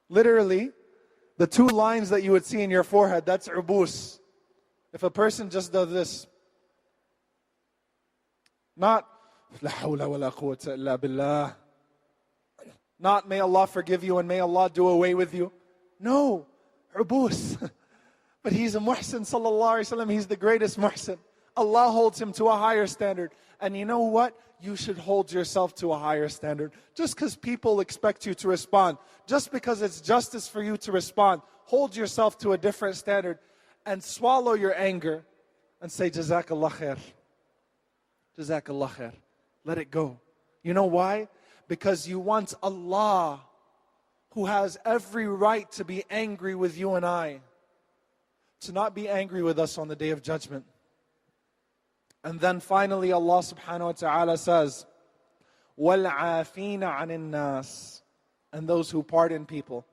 Literally, the two lines that you would see in your forehead, that's ubus. If a person just does this, not La hawla wa la quwwata illa billah, not may Allah forgive you and may Allah do away with you. No, ubus. But he's a muhsin, sallallahu alayhi wa sallam. He's the greatest muhsin. Allah holds him to a higher standard. And you know what? You should hold yourself to a higher standard. Just because people expect you to respond, just because it's justice for you to respond, hold yourself to a different standard and swallow your anger and say, Jazakallah khair. Jazakallah khair. Let it go. You know why? Because you want Allah, who has every right to be angry with you and I, to not be angry with us on the Day of Judgment. And then finally Allah subhanahu wa ta'ala says, وَالْعَافِينَ عَنِ النَّاسِ, and those who pardon people.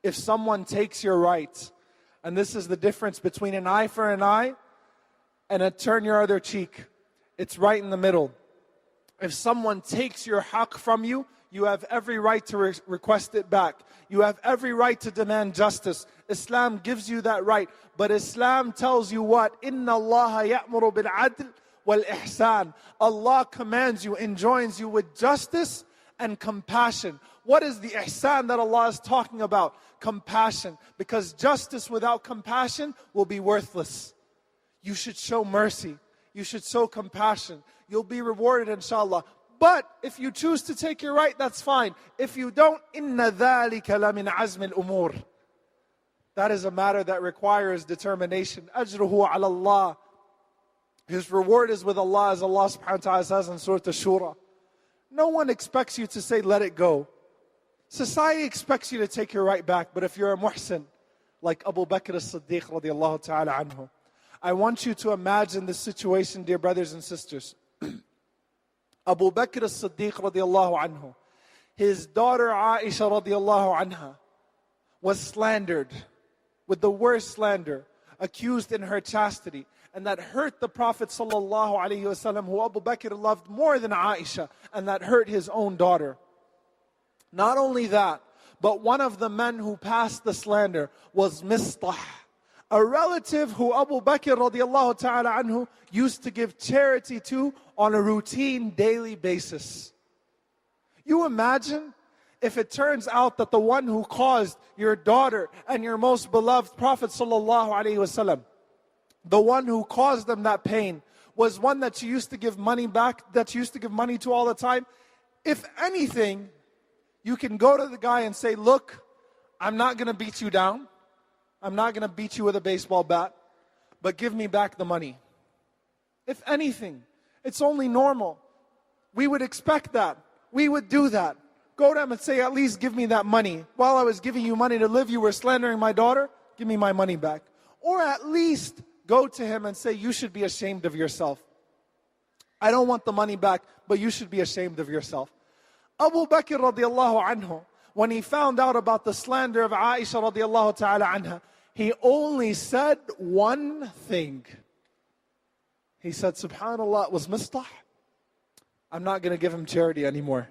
If someone takes your right, and this is the difference between an eye for an eye and a turn your other cheek. It's right in the middle. If someone takes your haqq from you, you have every right to request it back. You have every right to demand justice. Islam gives you that right. But Islam tells you what? إِنَّ اللَّهَ يَأْمُرُ بِالْعَدْلِ وَالْإِحْسَانِ. Allah commands you, enjoins you with justice and compassion. What is the ihsan that Allah is talking about? Compassion. Because justice without compassion will be worthless. You should show mercy. You should show compassion. You'll be rewarded, inshallah. But if you choose to take your right, that's fine. If you don't, إِنَّ ذَلِكَ لَمِنْ عَزْمِ الْأُمُورِ. That is a matter that requires determination. أَجْرُهُ عَلَى اللَّهِ. His reward is with Allah, as Allah subhanahu wa ta'ala says in Surah Ash-Shura. No one expects you to say, let it go. Society expects you to take your right back. But if you're a muhsin, like Abu Bakr as-Siddiq radiallahu ta'ala anhu, I want you to imagine this situation, dear brothers and sisters. Abu Bakr as-Siddiq radiallahu anhu, his daughter Aisha radiallahu anha was slandered with the worst slander, accused in her chastity, and that hurt the Prophet sallallahu alaihi wasallam, who Abu Bakr loved more than Aisha, and that hurt his own daughter. Not only that, but one of the men who passed the slander was Mistah, a relative who Abu Bakr radiallahu ta'ala anhu used to give charity to on a routine daily basis. You imagine if it turns out that the one who caused your daughter and your most beloved Prophet sallallahu alaihi wasallam, the one who caused them that pain, was one that you used to give money back, that you used to give money to all the time. If anything, you can go to the guy and say, look, I'm not going to beat you down. I'm not going to beat you with a baseball bat, but give me back the money. If anything, it's only normal. We would expect that. We would do that. Go to him and say, at least give me that money. While I was giving you money to live, you were slandering my daughter. Give me my money back. Or at least go to him and say, you should be ashamed of yourself. I don't want the money back, but you should be ashamed of yourself. Abu Bakr radiallahu anhu, when he found out about the slander of Aisha radiallahu ta'ala anha, he only said one thing. He said, subhanallah, it was Mistah. I'm not going to give him charity anymore.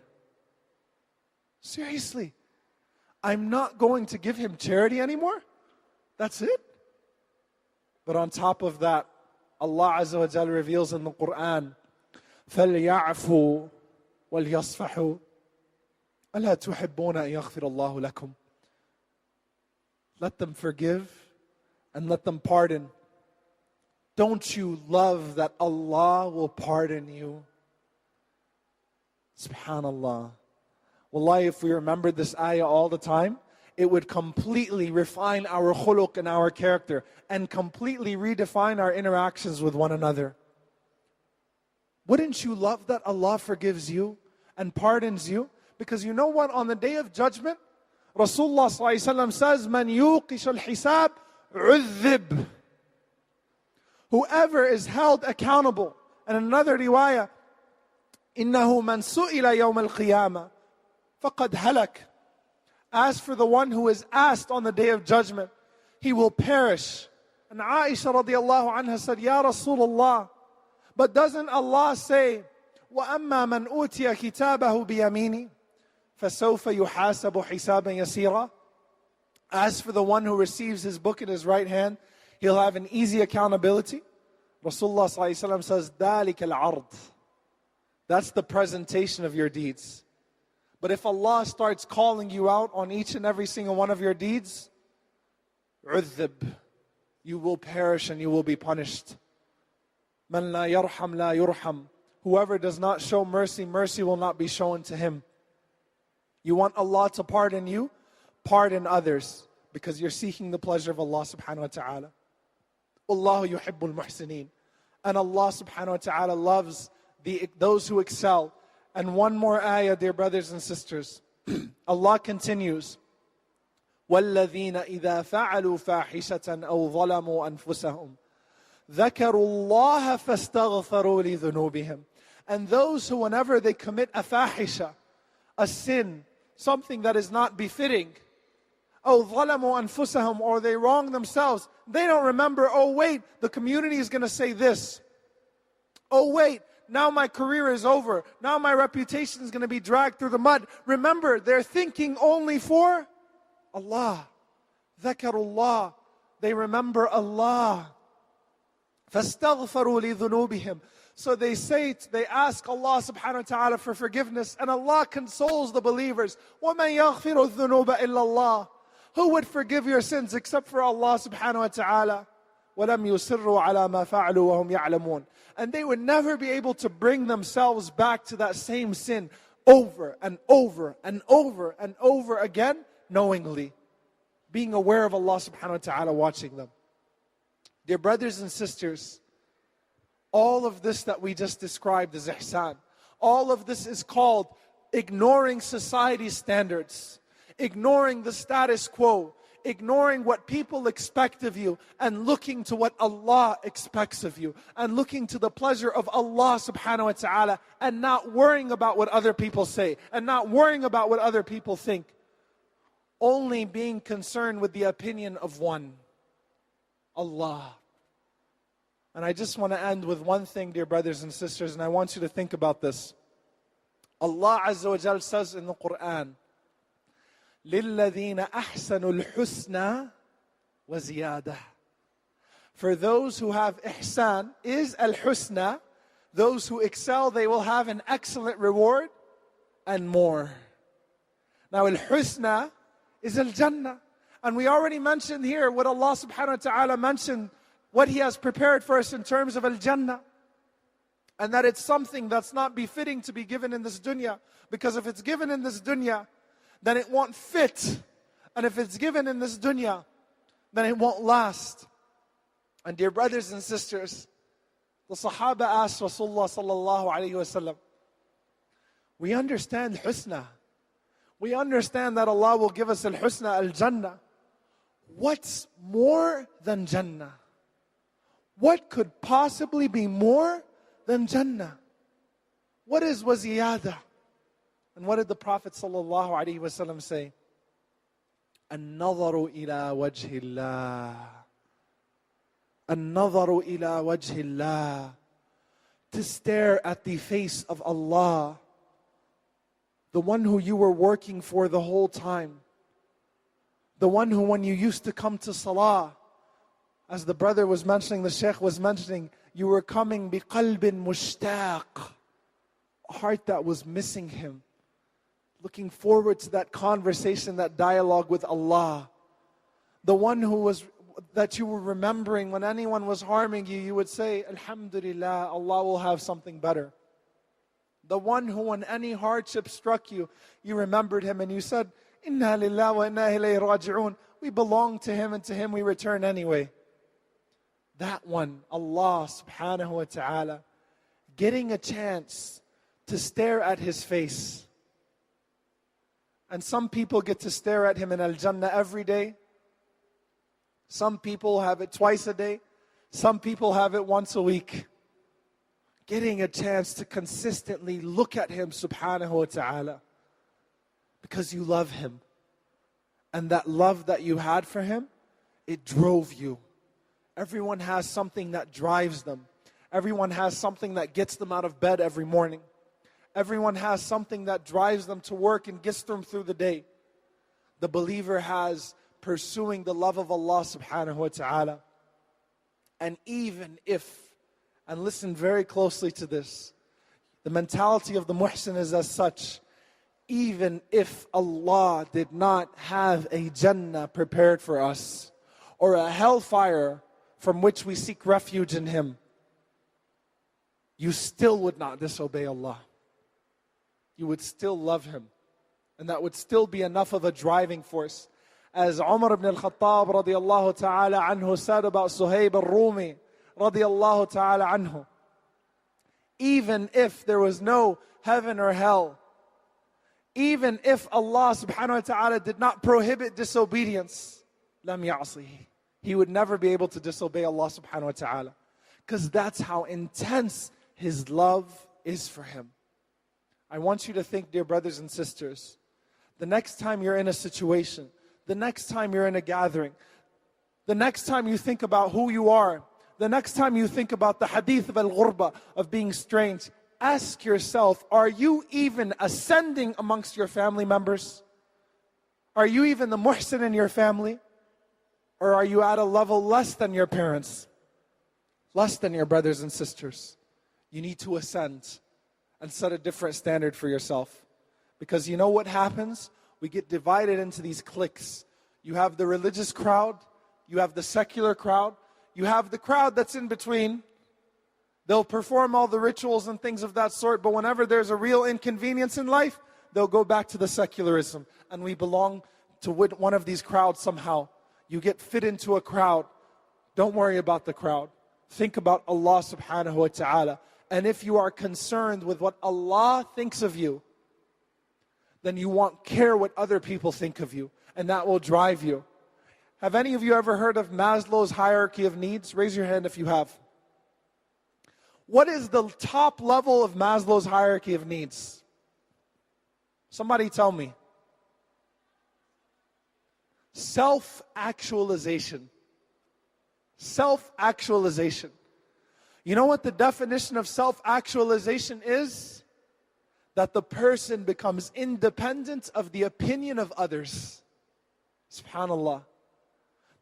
Seriously, I'm not going to give him charity anymore? That's it? But on top of that, Allah Azza wa Jalla reveals in the Quran, فَلْيَعْفُوا وَلْيَصْفَحُوا أَلَا تُحِبُّونَ أَن يَغْفِرَ اللَّهُ لَكُمْ. Let them forgive and let them pardon. Don't you love that Allah will pardon you? Subhanallah. Wallahi, if we remembered this ayah all the time, it would completely refine our khuluq and our character and completely redefine our interactions with one another. Wouldn't you love that Allah forgives you and pardons you? Because you know what? On the Day of Judgment, Rasulullah ﷺ says, "Man yuqish al-hisab u'dhib." Whoever is held accountable. And another riwayah, إِنَّهُ مَنْ سُئِلَ يَوْمَ الْقِيَامَةِ فَقَدْ هَلَكَ. As for the one who is asked on the Day of Judgment, he will perish. And Aisha radiallahu anha said, Ya Rasulullah, but doesn't Allah say, وَأَمَّا مَنْ أُوتِيَ كِتَابَهُ بِيَمِينِهِ فَسَوْفَ يُحَاسَبُ حِسَابًا يَسِيرًا. As for the one who receives his book in his right hand, he'll have an easy accountability. Rasulullah ﷺ says, ذَلِكَ الْعَرْض. That's the presentation of your deeds. But if Allah starts calling you out on each and every single one of your deeds, عُذِّب, you will perish and you will be punished. مَنْ لَا يَرْحَمْ لَا يُرْحَمْ. Whoever does not show mercy, mercy will not be shown to him. You want Allah to pardon you? Pardon others, because you're seeking the pleasure of Allah subhanahu wa ta'ala. Wallahu yuhibbul muhsineen. And Allah subhanahu wa ta'ala loves those who excel. And one more ayah, dear brothers and sisters. Allah continues, وَالَّذِينَ إِذَا فَعَلُوا فَاحِشَةً أَوْ ظَلَمُوا أَنفُسَهُمْ ذَكَرُوا اللَّهَ فَاسْتَغْفَرُوا لِذُنُوبِهِمْ. And those who, whenever they commit a fahisha, a sin, something that is not befitting, أَوْ ظَلَمُوا أَنفُسَهُمْ, or they wrong themselves, they don't remember, oh wait, the community is going to say this. Oh wait, now my career is over. Now my reputation is going to be dragged through the mud. Remember, they're thinking only for Allah. ذَكَرُوا. They remember Allah. فَاسْتَغْفَرُوا لِذُنُوبِهِمْ. So they ask Allah subhanahu wa ta'ala for forgiveness, and Allah consoles the believers. وَمَنْ يَغْفِرُ الذُّنُوبَ إِلَّا اللَّهِ. Who would forgive your sins except for Allah subhanahu wa ta'ala? وَلَمْ يُصِرُّوا عَلَى مَا فَعَلُوا وَهُمْ يَعْلَمُونَ. And they would never be able to bring themselves back to that same sin over and over and over and over again, knowingly, being aware of Allah subhanahu wa ta'ala watching them. Dear brothers and sisters, all of this that we just described is ihsan. All of this is called ignoring society's standards, ignoring the status quo, ignoring what people expect of you, and looking to what Allah expects of you, and looking to the pleasure of Allah subhanahu wa ta'ala, and not worrying about what other people say, and not worrying about what other people think. Only being concerned with the opinion of one, Allah. And I just want to end with one thing, dear brothers and sisters, and I want you to think about this. Allah Azza wa Jal says in the Quran, لِلَّذِينَ أَحْسَنُوا الْحُسْنَى وَزِيَادَةً. For those who have ihsan, is al-husna, those who excel, they will have an excellent reward and more. Now al-husna is al-jannah. And we already mentioned here what Allah subhanahu wa ta'ala mentioned, what He has prepared for us in terms of al-jannah. And that it's something that's not befitting to be given in this dunya. Because if it's given in this dunya, then it won't fit. And if it's given in this dunya, then it won't last. And dear brothers and sisters, the Sahaba asked Rasulullah sallallahu alayhi wasallam, we understand husna. We understand that Allah will give us al-husna, al-jannah. What's more than jannah? What could possibly be more than jannah? What is waziyada? And what did the Prophet sallallahu alaihi wasallam say? النظر إلى وجه الله. النظر إلى وجه الله. To stare at the face of Allah, the one who you were working for the whole time, the one who, when you used to come to salah, as the brother was mentioning, the sheikh was mentioning, you were coming بقلب مشتاق, a heart that was missing Him, looking forward to that conversation, that dialogue with Allah. The one that you were remembering when anyone was harming you, you would say, Alhamdulillah, Allah will have something better. The one who, when any hardship struck you, you remembered Him and you said, Inna lillah wa inna ilayhi raji'un. We belong to Him and to Him we return anyway. That one, Allah subhanahu wa ta'ala, getting a chance to stare at His face. And some people get to stare at Him in Al-Jannah every day. Some people have it twice a day. Some people have it once a week. Getting a chance to consistently look at Him subhanahu wa ta'ala. Because you love Him. And that love that you had for Him, it drove you. Everyone has something that drives them. Everyone has something that gets them out of bed every morning. Everyone has something that drives them to work and gets them through the day. The believer has pursuing the love of Allah subhanahu wa ta'ala. And even if, and listen very closely to this, the mentality of the muhsin is as such, even if Allah did not have a Jannah prepared for us, or a hellfire from which we seek refuge in Him, you still would not disobey Allah. You would still love Him. And that would still be enough of a driving force. As Umar ibn al-Khattab radiallahu ta'ala anhu said about Suhaib al-Rumi radiallahu ta'ala anhu, even if there was no heaven or hell, even if Allah subhanahu wa ta'ala did not prohibit disobedience, lam ya'sihi, he would never be able to disobey Allah subhanahu wa ta'ala. Because that's how intense His love is for Him. I want you to think, dear brothers and sisters, the next time you're in a situation, the next time you're in a gathering, the next time you think about who you are, the next time you think about the hadith of al-ghurba, of being strange, ask yourself, are you even ascending amongst your family members? Are you even the muhsin in your family? Or are you at a level less than your parents? Less than your brothers and sisters? You need to ascend and set a different standard for yourself. Because you know what happens? We get divided into these cliques. You have the religious crowd, you have the secular crowd, you have the crowd that's in between. They'll perform all the rituals and things of that sort, but whenever there's a real inconvenience in life, they'll go back to the secularism. And we belong to one of these crowds somehow. You get fit into a crowd. Don't worry about the crowd. Think about Allah subhanahu wa ta'ala. And if you are concerned with what Allah thinks of you, then you won't care what other people think of you. And that will drive you. Have any of you ever heard of Maslow's hierarchy of needs? Raise your hand if you have. What is the top level of Maslow's hierarchy of needs? Somebody tell me. Self-actualization. Self-actualization. You know what the definition of self-actualization is? That the person becomes independent of the opinion of others. SubhanAllah.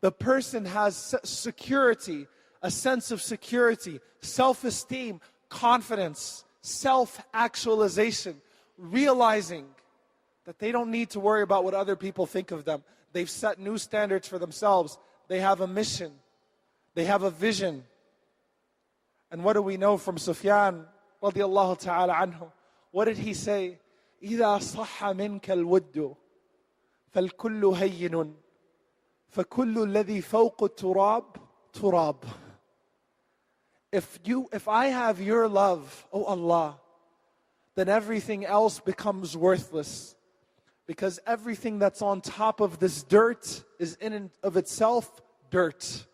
The person has security, a sense of security, self-esteem, confidence, self-actualization, realizing that they don't need to worry about what other people think of them. They've set new standards for themselves. They have a mission. They have a vision. And what do we know from Sufyan radiallahu ta'ala anhu? What did he say? إِذَا صَحَّ مِنْكَ الْوُدُّ فَالْكُلُّ هَيِّنٌ فَكُلُّ الَّذِي فَوْقُ التُّرَابِ تُرَابٌ. If I have your love, O Allah, then everything else becomes worthless. Because everything that's on top of this dirt is in and of itself dirt.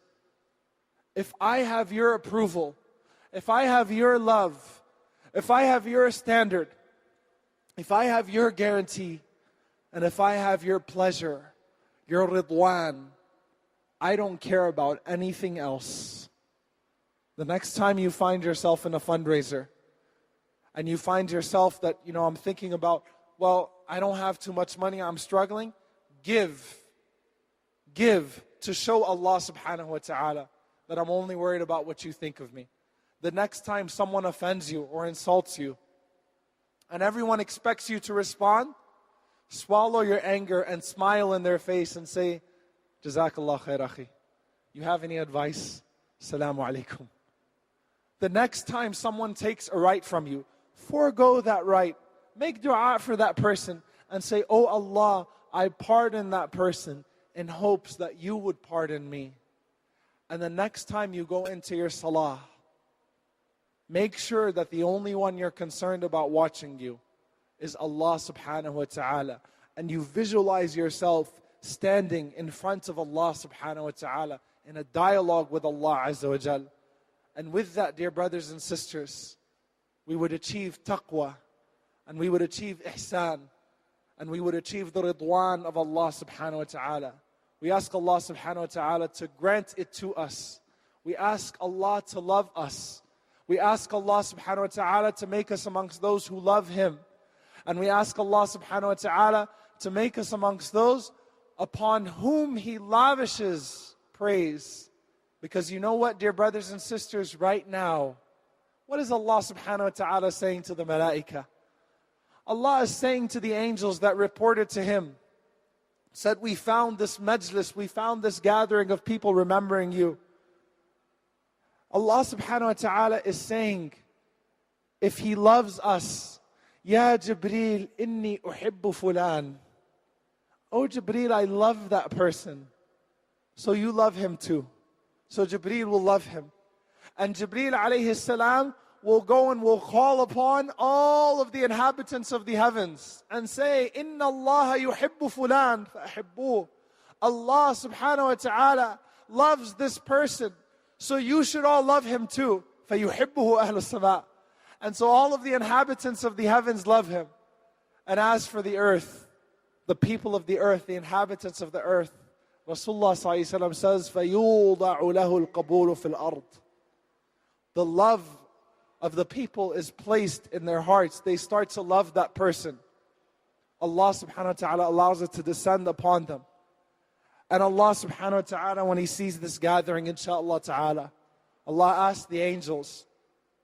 If I have your approval, if I have your love, if I have your standard, if I have your guarantee, and if I have your pleasure, your ridwan, I don't care about anything else. The next time you find yourself in a fundraiser, and you find yourself that, I'm thinking about, well, I don't have too much money, I'm struggling, give to show Allah subhanahu wa ta'ala that I'm only worried about what you think of me. The next time someone offends you or insults you, and everyone expects you to respond, swallow your anger and smile in their face and say, Jazakallah khair akhi. You have any advice? Assalamu alaikum. The next time someone takes a right from you, forego that right. Make dua for that person and say, Oh Allah, I pardon that person in hopes that you would pardon me. And the next time you go into your salah, make sure that the only one you're concerned about watching you is Allah subhanahu wa ta'ala. And you visualize yourself standing in front of Allah subhanahu wa ta'ala in a dialogue with Allah azza wa jal. And with that, dear brothers and sisters, we would achieve taqwa, and we would achieve ihsan, and we would achieve the ridwan of Allah subhanahu wa ta'ala. We ask Allah subhanahu wa ta'ala to grant it to us. We ask Allah to love us. We ask Allah subhanahu wa ta'ala to make us amongst those who love Him. And we ask Allah subhanahu wa ta'ala to make us amongst those upon whom He lavishes praise. Because you know what, dear brothers and sisters, right now, what is Allah subhanahu wa ta'ala saying to the malaika? Allah is saying to the angels that reported to Him, said, we found this majlis, we found this gathering of people remembering you. Allah subhanahu wa ta'ala is saying, if He loves us, Ya Jibreel, inni uhibbu fulan. Oh Jibreel, I love that person. So you love him too. So Jibreel will love him. And Jibreel alayhi salam will go and will call upon all of the inhabitants of the heavens and say, Inna Allah yuhibbu fulan fa'ahibbuh. Allah subhanahu wa ta'ala loves this person, so you should all love him too. فَيُحِبُّهُ أَهْلُ السَّمَاءِ. And so all of the inhabitants of the heavens love him. And as for the earth, the people of the earth, the inhabitants of the earth, Rasulullah ﷺ says, فَيُوضَعُ لَهُ الْقَبُولُ فِي الْأَرْضِ. The love of the people is placed in their hearts. They start to love that person. Allah subhanahu wa ta'ala allows it to descend upon them. And Allah subhanahu wa ta'ala, when He sees this gathering, inshaAllah ta'ala, Allah asks the angels,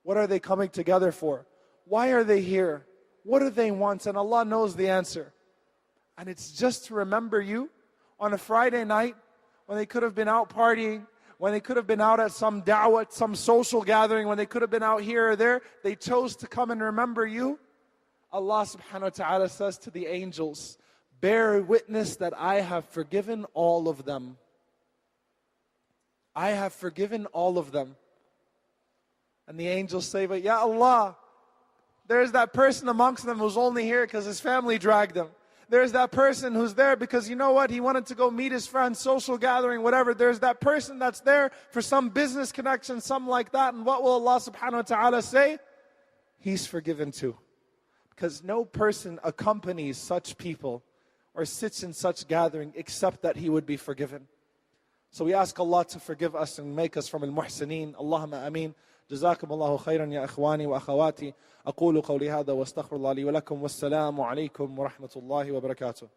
what are they coming together for? Why are they here? What do they want? And Allah knows the answer. And it's just to remember you on a Friday night when they could have been out partying, when they could have been out at some da'wah, some social gathering, when they could have been out here or there. They chose to come and remember you. Allah subhanahu wa ta'ala says to the angels, bear witness that I have forgiven all of them. I have forgiven all of them. And the angels say, but Ya Allah, there's that person amongst them who's only here because his family dragged him. There's that person who's there because you know what, he wanted to go meet his friends, social gathering, whatever. There's that person that's there for some business connection, something like that. And what will Allah subhanahu wa ta'ala say? He's forgiven too. Because no person accompanies such people or sits in such gathering except that he would be forgiven. So we ask Allah to forgive us and make us from al-muhsineen. Allahumma ameen. جزاكم الله خيرا يا إخواني وأخواتي. أقول قولي هذا واستغفر الله لي ولكم والسلام عليكم ورحمة الله وبركاته.